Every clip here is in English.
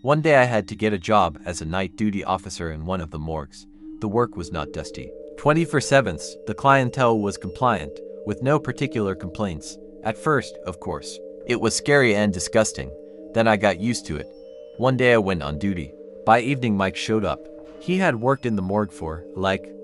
One day I had to get a job as a night duty officer in one of the morgues. The work was not dusty. 24/7, the clientele was compliant, with no particular complaints. At first, of course, it was scary and disgusting. Then I got used to it. One day I went on duty. By evening Mike showed up. He had worked in the morgue for,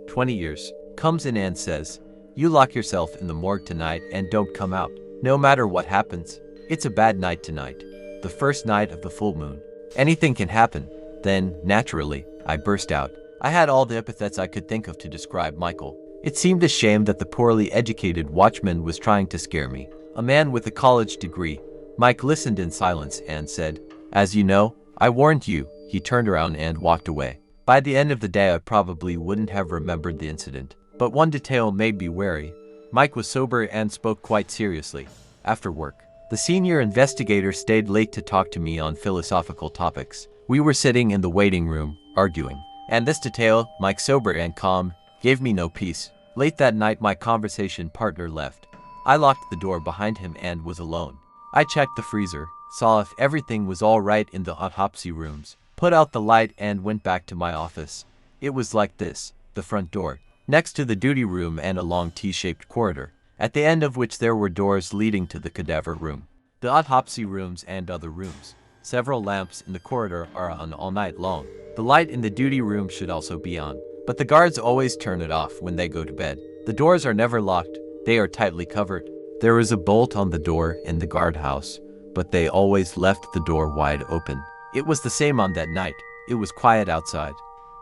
20 years. Comes in and says, "You lock yourself in the morgue tonight and don't come out. No matter what happens. It's a bad night tonight. The first night of the full moon. Anything can happen." Then, naturally, I burst out. I had all the epithets I could think of to describe Michael. It seemed a shame that the poorly educated watchman was trying to scare me. A man with a college degree. Mike listened in silence and said, "As you know, I warned you." He turned around and walked away. By the end of the day I probably wouldn't have remembered the incident. But one detail made me wary. Mike was sober and spoke quite seriously. After work, the senior investigator stayed late to talk to me on philosophical topics. We were sitting in the waiting room, arguing. And this detail, Mike sober and calm, gave me no peace. Late that night my conversation partner left. I locked the door behind him and was alone. I checked the freezer, saw if everything was all right in the autopsy rooms, put out the light and went back to my office. It was like this: the front door, next to the duty room, and a long T-shaped corridor, at the end of which there were doors leading to the cadaver room, the autopsy rooms and other rooms. Several lamps in the corridor are on all night long. The light in the duty room should also be on, but the guards always turn it off when they go to bed. The doors are never locked, they are tightly covered. There is a bolt on the door in the guardhouse, but they always left the door wide open. It was the same on that night. It was quiet outside.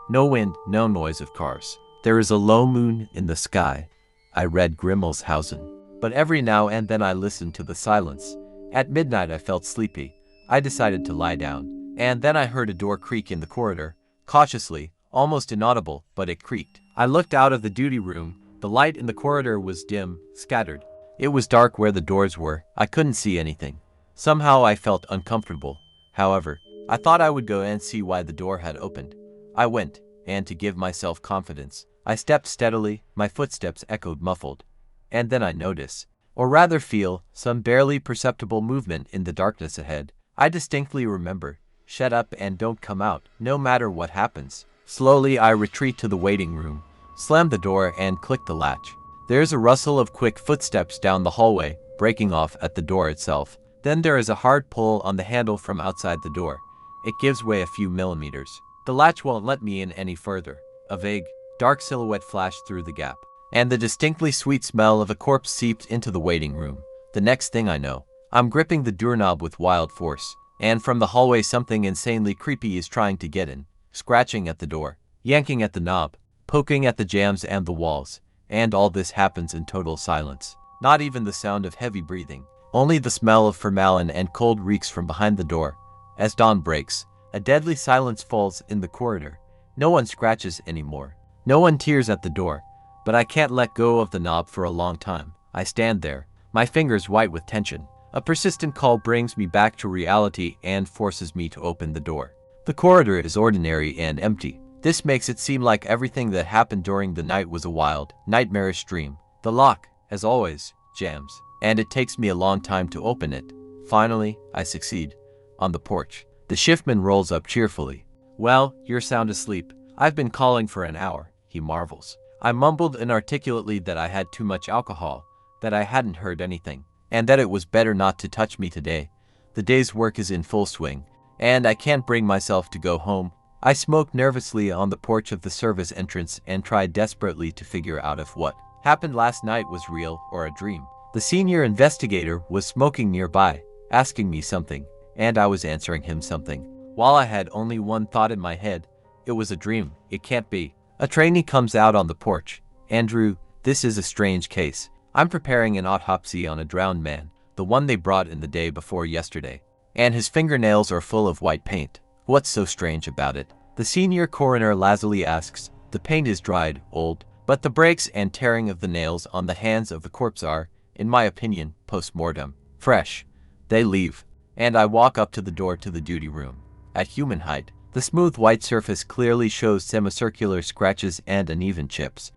No wind, no noise of cars. There is a low moon in the sky. I read Grimmelshausen. But every now and then I listened to the silence. At midnight I felt sleepy. I decided to lie down. And then I heard a door creak in the corridor, cautiously, almost inaudible, but it creaked. I looked out of the duty room. The light in the corridor was dim, scattered. It was dark where the doors were. I couldn't see anything. Somehow I felt uncomfortable. However, I thought I would go and see why the door had opened. I went, and to give myself confidence, I stepped steadily. My footsteps echoed muffled. And then I notice, or rather feel, some barely perceptible movement in the darkness ahead. I distinctly remember, "Shut up and don't come out, no matter what happens." Slowly I retreat to the waiting room, slam the door and click the latch. There's a rustle of quick footsteps down the hallway, breaking off at the door itself. Then there is a hard pull on the handle from outside the door. It gives way a few millimeters. The latch won't let me in any further. A vague, dark silhouette flashed through the gap, and the distinctly sweet smell of a corpse seeped into the waiting room. The next thing I know, I'm gripping the doorknob with wild force, and from the hallway something insanely creepy is trying to get in, scratching at the door, yanking at the knob, poking at the jambs and the walls. And all this happens in total silence. Not even the sound of heavy breathing. Only the smell of formalin and cold reeks from behind the door. As dawn breaks, a deadly silence falls in the corridor. No one scratches anymore. No one tears at the door. But I can't let go of the knob for a long time. I stand there, my fingers white with tension. A persistent call brings me back to reality and forces me to open the door. The corridor is ordinary and empty. This makes it seem like everything that happened during the night was a wild, nightmarish dream. The lock, as always, jams, and it takes me a long time to open it. Finally, I succeed. On the porch, the shiftman rolls up cheerfully. "Well, you're sound asleep. I've been calling for an hour," he marvels. I mumbled inarticulately that I had too much alcohol, that I hadn't heard anything, and that it was better not to touch me today. The day's work is in full swing, and I can't bring myself to go home. I smoked nervously on the porch of the service entrance and tried desperately to figure out if what happened last night was real or a dream. The senior investigator was smoking nearby, asking me something, and I was answering him something. While I had only one thought in my head, it was a dream, it can't be. A trainee comes out on the porch. "Andrew, this is a strange case. I'm preparing an autopsy on a drowned man, the one they brought in the day before yesterday. And his fingernails are full of white paint. What's so strange about it?" The senior coroner lazily asks. "The paint is dried, old, but the breaks and tearing of the nails on the hands of the corpse are, in my opinion, post-mortem, fresh." They leave, and I walk up to the door to the duty room. At human height, the smooth white surface clearly shows semicircular scratches and uneven chips.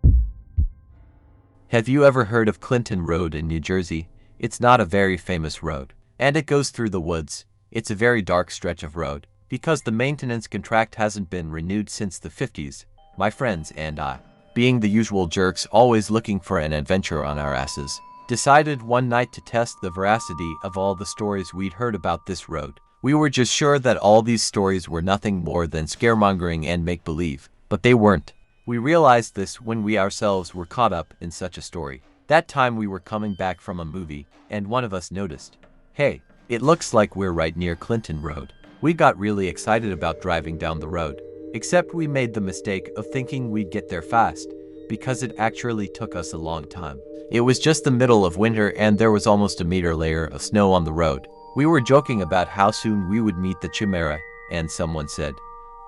Have you ever heard of Clinton Road in New Jersey? It's not a very famous road, and it goes through the woods. It's a very dark stretch of road, because the maintenance contract hasn't been renewed since the 50s, my friends and I, being the usual jerks always looking for an adventure on our asses, decided one night to test the veracity of all the stories we'd heard about this road. We were just sure that all these stories were nothing more than scaremongering and make-believe, but they weren't. We realized this when we ourselves were caught up in such a story. That time we were coming back from a movie, and one of us noticed, "Hey, it looks like we're right near Clinton Road." We got really excited about driving down the road, except we made the mistake of thinking we'd get there fast, because it actually took us a long time. It was just the middle of winter and there was almost a meter layer of snow on the road. We were joking about how soon we would meet the Chimera, and someone said,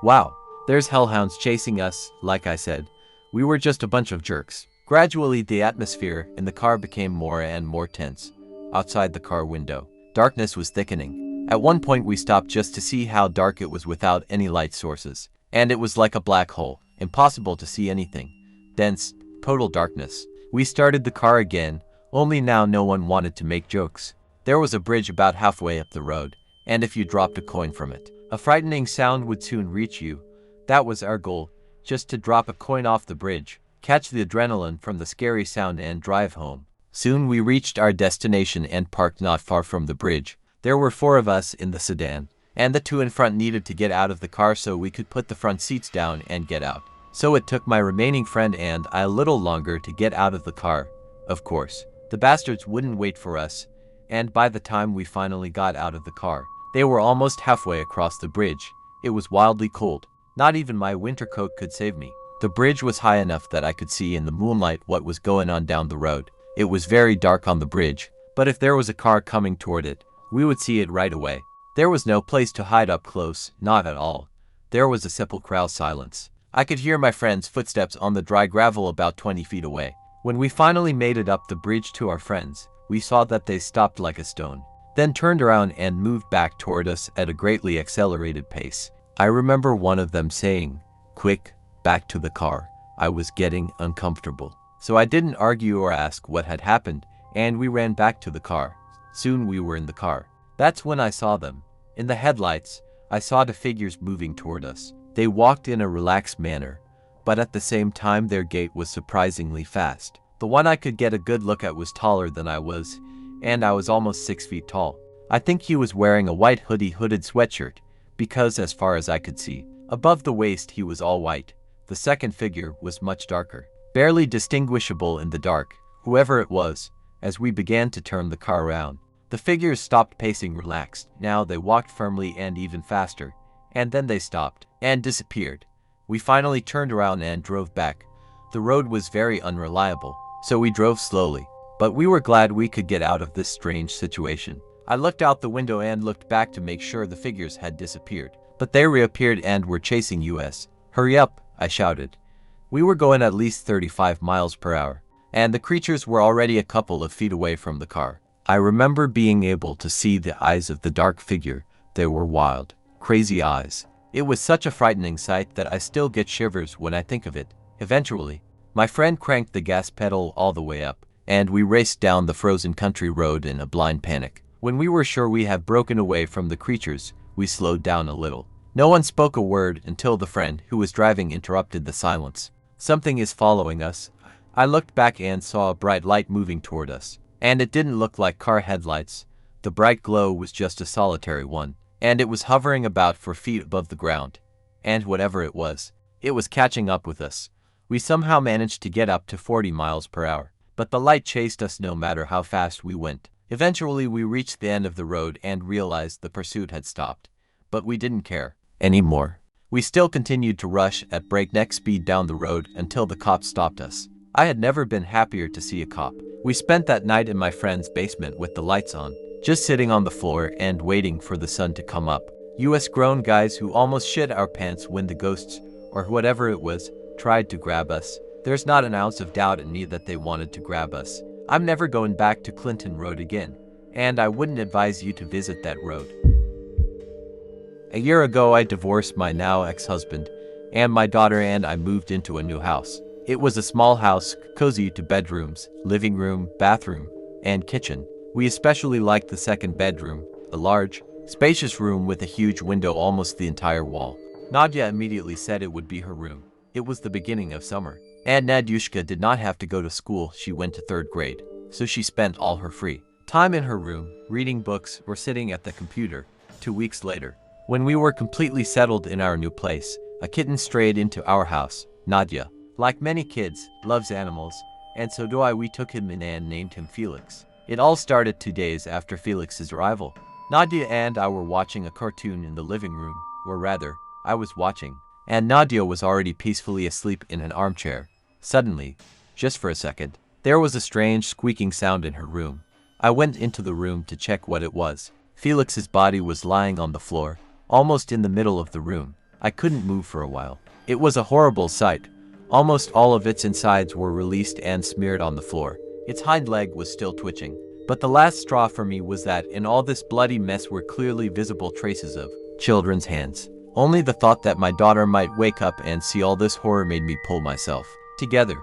"Wow, there's hellhounds chasing us." Like I said, we were just a bunch of jerks. Gradually, the atmosphere in the car became more and more tense. Outside the car window, darkness was thickening. At one point, we stopped just to see how dark it was without any light sources. And it was like a black hole, impossible to see anything. Dense, total darkness. We started the car again, only now no one wanted to make jokes. There was a bridge about halfway up the road, and if you dropped a coin from it, a frightening sound would soon reach you. That was our goal, just to drop a coin off the bridge, catch the adrenaline from the scary sound and drive home. Soon we reached our destination and parked not far from the bridge. There were 4 of us in the sedan, and the 2 in front needed to get out of the car so we could put the front seats down and get out. So it took my remaining friend and I a little longer to get out of the car. Of course, the bastards wouldn't wait for us, and by the time we finally got out of the car, they were almost halfway across the bridge. It was wildly cold. Not even my winter coat could save me. The bridge was high enough that I could see in the moonlight what was going on down the road. It was very dark on the bridge, but if there was a car coming toward it, we would see it right away. There was no place to hide up close, not at all. There was a sepulchral silence. I could hear my friend's footsteps on the dry gravel about 20 feet away. When we finally made it up the bridge to our friends, we saw that they stopped like a stone, then turned around and moved back toward us at a greatly accelerated pace. I remember one of them saying, "Quick, back to the car." I was getting uncomfortable, so I didn't argue or ask what had happened, and we ran back to the car. Soon we were in the car. That's when I saw them. In the headlights, I saw the figures moving toward us. They walked in a relaxed manner, but at the same time their gait was surprisingly fast. The one I could get a good look at was taller than I was, and I was almost 6 feet tall. I think he was wearing a white hooded sweatshirt, because as far as I could see, above the waist he was all white. The second figure was much darker, barely distinguishable in the dark, whoever it was. As we began to turn the car around, the figures stopped pacing, relaxed. Now they walked firmly and even faster, and then they stopped and disappeared. We finally turned around and drove back. The road was very unreliable, so we drove slowly, but we were glad we could get out of this strange situation. I looked out the window and looked back to make sure the figures had disappeared, but they reappeared and were chasing us. "Hurry up," I shouted. We were going at least 35 miles per hour, and the creatures were already a couple of feet away from the car. I remember being able to see the eyes of the dark figure. They were wild, crazy eyes. It was such a frightening sight that I still get shivers when I think of it. Eventually, my friend cranked the gas pedal all the way up, and we raced down the frozen country road in a blind panic. When we were sure we had broken away from the creatures, we slowed down a little. No one spoke a word until the friend who was driving interrupted the silence. "Something is following us." I looked back and saw a bright light moving toward us, and it didn't look like car headlights. The bright glow was just a solitary one, and it was hovering about 4 feet above the ground. And whatever it was catching up with us. We somehow managed to get up to 40 miles per hour, but the light chased us no matter how fast we went. Eventually we reached the end of the road and realized the pursuit had stopped, but we didn't care anymore. We still continued to rush at breakneck speed down the road until the cops stopped us. I had never been happier to see a cop. We spent that night in my friend's basement with the lights on, just sitting on the floor and waiting for the sun to come up. US grown guys who almost shit our pants when the ghosts, or whatever it was, tried to grab us. There's not an ounce of doubt in me that they wanted to grab us. I'm never going back to Clinton Road again, and I wouldn't advise you to visit that road. A year ago I divorced my now ex-husband, and my daughter and I moved into a new house. It was a small house, cozy to bedrooms, living room, bathroom, and kitchen. We especially liked the second bedroom, a large, Spacious room with a huge window almost the entire wall. Nadia immediately said it would be her room. It was the beginning of summer, and Nadyushka did not have to go to school. She went to 3rd grade, so she spent all her free time in her room, reading books or sitting at the computer. 2 weeks later, when we were completely settled in our new place, a kitten strayed into our house. Nadia, like many kids, loves animals, and so do I. We took him in and named him Felix. It all started 2 days after Felix's arrival. Nadia and I were watching a cartoon in the living room, or rather, I was watching, and Nadia was already peacefully asleep in an armchair. Suddenly, just for a second, there was a strange squeaking sound in her room. I went into the room to check what it was. Felix's body was lying on the floor, almost in the middle of the room. I couldn't move for a while. It was a horrible sight. Almost all of its insides were released and smeared on the floor. Its hind leg was still twitching. But the last straw for me was that in all this bloody mess were clearly visible traces of children's hands. Only the thought that my daughter might wake up and see all this horror made me pull myself together.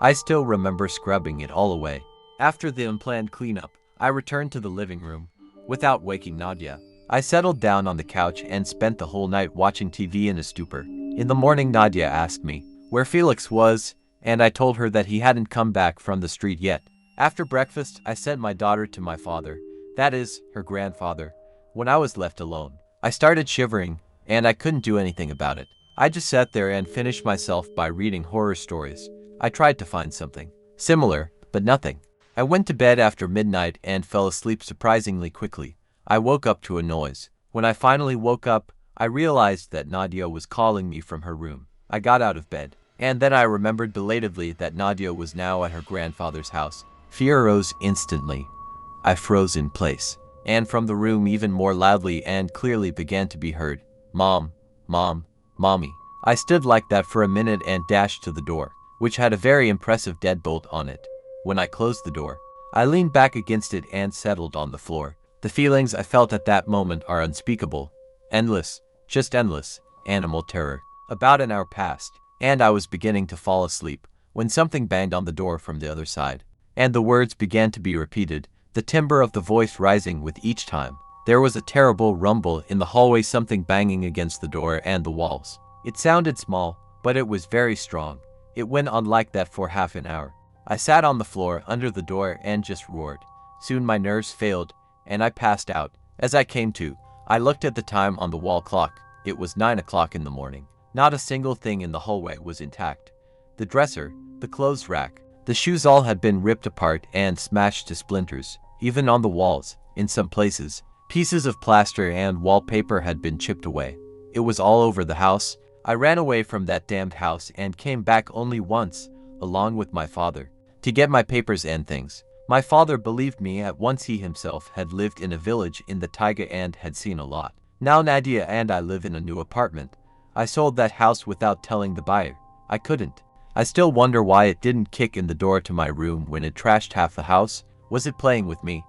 I still remember scrubbing it all away. After the unplanned cleanup, I returned to the living room. Without waking Nadia, I settled down on the couch and spent the whole night watching TV in a stupor. In the morning, Nadia asked me where Felix was, and I told her that he hadn't come back from the street yet. After breakfast, I sent my daughter to my father, that is, her grandfather. When I was left alone, I started shivering, and I couldn't do anything about it. I just sat there and finished myself by reading horror stories. I tried to find something similar, but nothing. I went to bed after midnight and fell asleep surprisingly quickly. I woke up to a noise. When I finally woke up, I realized that Nadia was calling me from her room. I got out of bed, and then I remembered belatedly that Nadia was now at her grandfather's house. Fear rose instantly. I froze in place, and from the room even more loudly and clearly began to be heard, "Mom, Mom, Mommy." I stood like that for a minute and dashed to the door, which had a very impressive deadbolt on it. When I closed the door, I leaned back against it and settled on the floor. The feelings I felt at that moment are unspeakable. Endless, just endless, animal terror. About an hour passed, and I was beginning to fall asleep, when something banged on the door from the other side, and the words began to be repeated, the timbre of the voice rising with each time. There was a terrible rumble in the hallway, something banging against the door and the walls. It sounded small, but it was very strong. It went on like that for half an hour. I sat on the floor under the door and just roared. Soon my nerves failed, and I passed out. As I came to, I looked at the time on the wall clock. It was 9 o'clock in the morning. Not a single thing in the hallway was intact. The dresser, the clothes rack, the shoes, all had been ripped apart and smashed to splinters. Even on the walls, in some places, pieces of plaster and wallpaper had been chipped away. It was all over the house. I ran away from that damned house and came back only once, along with my father, to get my papers and things. My father believed me at once. He himself had lived in a village in the taiga and had seen a lot. Now Nadia and I live in a new apartment. I sold that house without telling the buyer. I couldn't. I still wonder why it didn't kick in the door to my room when it trashed half the house. Was it playing with me?